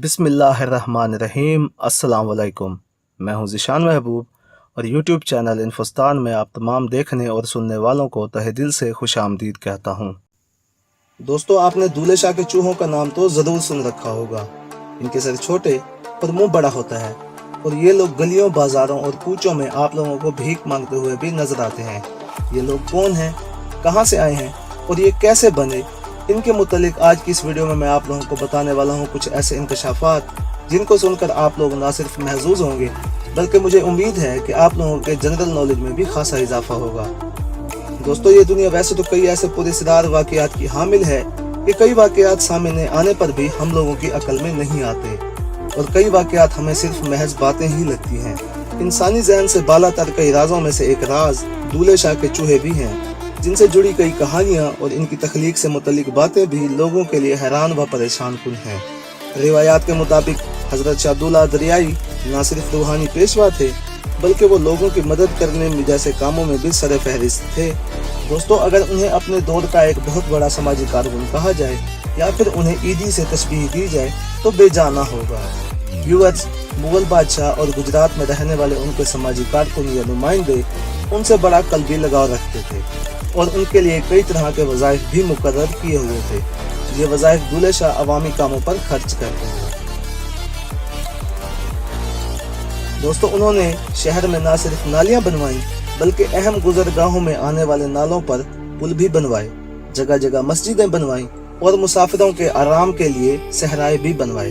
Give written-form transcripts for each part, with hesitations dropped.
बिस्मिल्लाहिर्रहमानिर्रहीम। अस्सलाम वालेकुम। मैं हूं ज़ीशान महबूब और यूट्यूब चैनल इन्फोस्तान में आप तमाम देखने और सुनने वालों को तहे दिल से खुश आमदीद कहता हूं। दोस्तों, आपने दूल्हे शाह के चूहों का नाम तो ज़रूर सुन रखा होगा। इनके सर छोटे और मुंह बड़ा होता है और ये लोग गलियों, बाजारों और कूचों में आप लोगों को भीख मांगते हुए भी नजर आते हैं। ये लोग कौन हैं, कहां से आए हैं और ये कैसे बने, इनके मुतालिक आज की इस वीडियो में मैं आप लोगों को बताने वाला हूं कुछ ऐसे इंकशाफात जिनको सुनकर आप लोग ना सिर्फ महजूज होंगे बल्कि मुझे उम्मीद है कि आप लोगों के जनरल नॉलेज में भी खासा इजाफा होगा। दोस्तों, ये दुनिया वैसे तो कई ऐसे पुरस्कार वाक़यात की हामिल है कि कई वाक़यात सामने आने पर भी हम लोगों की अकल में नहीं आते और कई वाक़यात हमें सिर्फ महज बातें ही लगती हैं। इंसानी जहन से बालातर कई राजों में से एक राज दूल्हे शाह के चूहे भी हैं, जिनसे जुड़ी कई कहानियां और इनकी तख्लीक से मुतल्लिक बातें भी लोगों के लिए हैरान व परेशान कुन हैं। रिवायात के मुताबिक हजरत शाह दूल्हा दरियाई न सिर्फ रूहानी पेशवा थे बल्कि वो लोगों की मदद करने में जैसे कामों में भी सर फहरिस्त थे। दोस्तों, अगर उन्हें अपने दौर का एक बहुत बड़ा समाजी कारकुन कहा जाए या फिर उन्हें ईदी से तशबीह दी जाए तो बेजाना होगा। व्यूअर्स, मुगल बादशाह और गुजरात में रहने वाले उनके समाजी कारकुन या नुमाइंदे उनसे बड़ा कल्बी लगाव रखते थे और उनके लिए कई तरह के वज़ाइफ भी मुकर्रर किए हुए थे। ये वज़ाइफ दूल्हे शाह अवामी कामों पर खर्च करते हैं। दोस्तों, उन्होंने शहर में न सिर्फ नालियां बनवाई बल्कि अहम गुजरगाहों में आने वाले नालों पर पुल भी बनवाए, जगह जगह मस्जिदें बनवाई और मुसाफिरों के आराम के लिए सहराए भी बनवाए।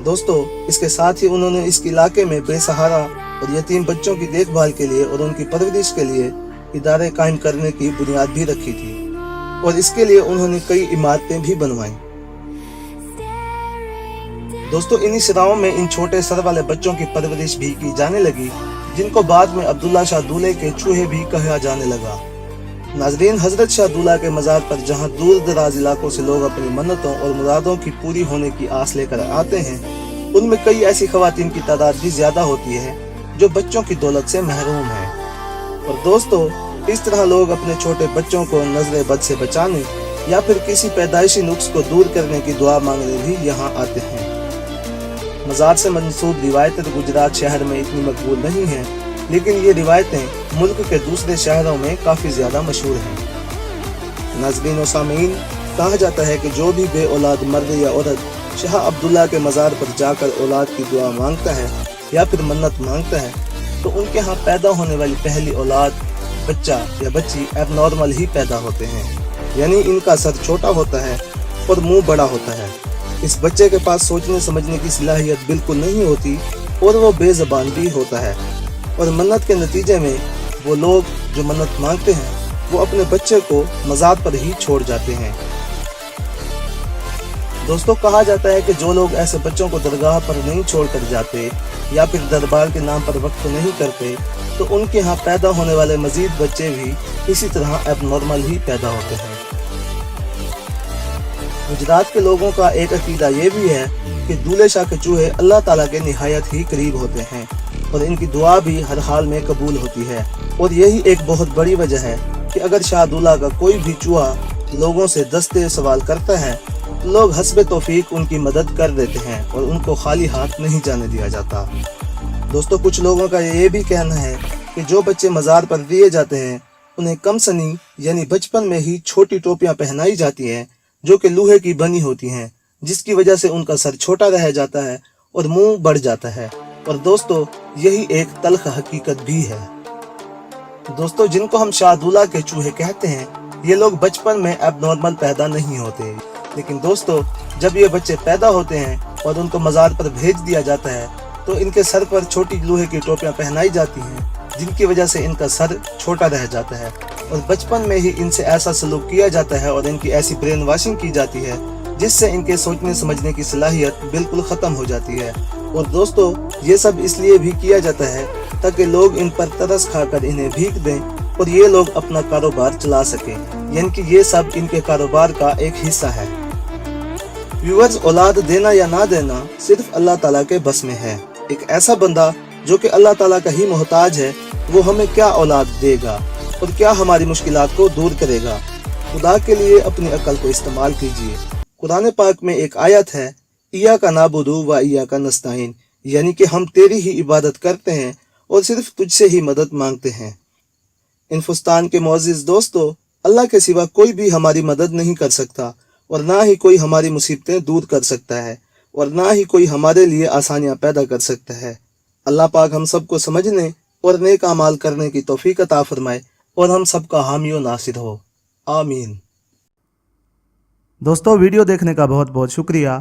दोस्तों, इसके साथ ही उन्होंने इस इलाके में बेसहारा और यतीम बच्चों की देखभाल के लिए और उनकी परवरिश के लिए इदारे कायम करने की बुनियाद भी रखी थी और इसके लिए उन्होंने कई इमारतें भी बनवाई। दोस्तों, इन्हीं सिराओं में इन छोटे सर वाले बच्चों की परवरिश भी की जाने लगी, जिनको बाद में अब्दुल्ला शाह दूल्हे के चूहे भी कहा जाने लगा। नाजरीन, हजरत शाह दूल्हा के मज़ार पर जहां दूर दराज इलाकों से लोग अपनी मन्नतों और मुरादों की पूरी होने की आस लेकर आते हैं, उनमें कई ऐसी खवातीन की तादाद भी ज्यादा होती है जो बच्चों की दौलत से महरूम है। और दोस्तों, इस तरह लोग अपने छोटे बच्चों को नजर बद से बचाने या फिर किसी पैदाइशी नुक्स को दूर करने की दुआ मांगने भी यहाँ आते हैं। मज़ार से मंसूब रिवायतें तो गुजरात शहर में इतनी मकबूल नहीं हैं, लेकिन ये रिवायतें मुल्क के दूसरे शहरों में काफ़ी ज़्यादा मशहूर हैं। नाज़रीन और सामीन, कहा जाता है कि जो भी बे औलाद मर्द या औरत शाह अब्दुल्ला के मज़ार पर जाकर औलाद की दुआ मांगता है या फिर मन्नत मांगता है तो उनके यहाँ पैदा होने वाली पहली औलाद, बच्चा या बच्ची एबनॉर्मल ही पैदा होते हैं, यानी इनका सर छोटा होता है और मुंह बड़ा होता है। इस बच्चे के पास सोचने समझने की सलाहियत बिल्कुल नहीं होती और वो बेज़बान भी होता है और मन्नत के नतीजे में वो लोग जो मन्नत मांगते हैं वो अपने बच्चे को मज़ार पर ही छोड़ जाते हैं। दोस्तों, कहा जाता है कि जो लोग ऐसे बच्चों को दरगाह पर नहीं छोड़कर जाते या फिर दरबार के नाम पर वक्फ नहीं करते तो उनके यहाँ पैदा होने वाले मजीद बच्चे भी इसी तरह एबनॉर्मल ही पैदा होते हैं। गुजरात के लोगों का एक अकीदा ये भी है कि दूल्हे शाह के चूहे अल्लाह ताला के निहायत ही करीब होते हैं और इनकी दुआ भी हर हाल में कबूल होती है और यही एक बहुत बड़ी वजह है कि अगर शाह दूल्हा का कोई भी चूहा लोगों से दस्ते सवाल करता है तो लोग हस्बे तौफीक उनकी मदद कर देते हैं और उनको खाली हाथ नहीं जाने दिया जाता। दोस्तों, कुछ लोगों का ये भी कहना है कि जो बच्चे मज़ार पर दिए जाते हैं उन्हें कम सनी यानी बचपन में ही छोटी टोपियां पहनाई जाती हैं जो कि लोहे की बनी होती हैं, जिसकी वजह से उनका सर छोटा रह जाता है और मुंह बढ़ जाता है। और दोस्तों, यही एक तल्ख हकीकत भी है। दोस्तों, जिनको हम शाह दूल्हा के चूहे कहते हैं, ये लोग बचपन में एबनॉर्मल पैदा नहीं होते, लेकिन दोस्तों जब ये बच्चे पैदा होते हैं और उनको मज़ार पर भेज दिया जाता है तो इनके सर पर छोटी लोहे की टोपियां पहनाई जाती हैं, जिनकी वजह से इनका सर छोटा रह जाता है और बचपन में ही इनसे ऐसा सलूक किया जाता है और इनकी ऐसी ब्रेन वॉशिंग की जाती है जिससे इनके सोचने समझने की सलाहियत बिल्कुल ख़त्म हो जाती है। और दोस्तों, ये सब इसलिए भी किया जाता है ताकि लोग इन पर तरस खाकर इन्हें भीख दें और ये लोग अपना कारोबार चला सकें, यानी कि ये सब इनके कारोबार का एक हिस्सा है। व्यूअर्स, औलाद देना या ना देना सिर्फ अल्लाह ताला के बस में है। एक ऐसा बंदा जो कि अल्लाह ताला का ही मोहताज है, वो हमें क्या औलाद देगा और क्या हमारी मुश्किलात को दूर करेगा। खुदा के लिए अपनी अकल को इस्तेमाल कीजिए। कुरान पाक में एक आयत है इय्याका नाबुदु व इय्याका नस्ताईन, यानी कि हम तेरी ही इबादत करते हैं और सिर्फ तुझसे ही मदद मांगते हैं। इन्फुस्तान के मोअज़्ज़िज़ दोस्तों, अल्लाह के सिवा कोई भी हमारी मदद नहीं कर सकता और ना ही कोई हमारी मुसीबतें दूर कर सकता है और ना ही कोई हमारे लिए आसानियां पैदा कर सकता है। अल्लाह पाक हम सबको समझने और नेक अमाल करने की तौफीक अता फरमाए और हम सबका हामी व नासिर हो। आमीन। दोस्तों, वीडियो देखने का बहुत बहुत शुक्रिया।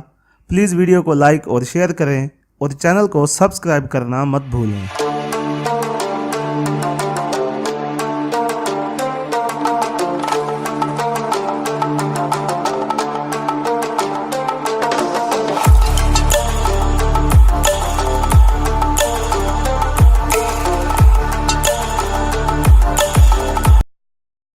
प्लीज़ वीडियो को लाइक और शेयर करें और चैनल को सब्सक्राइब करना मत भूलें।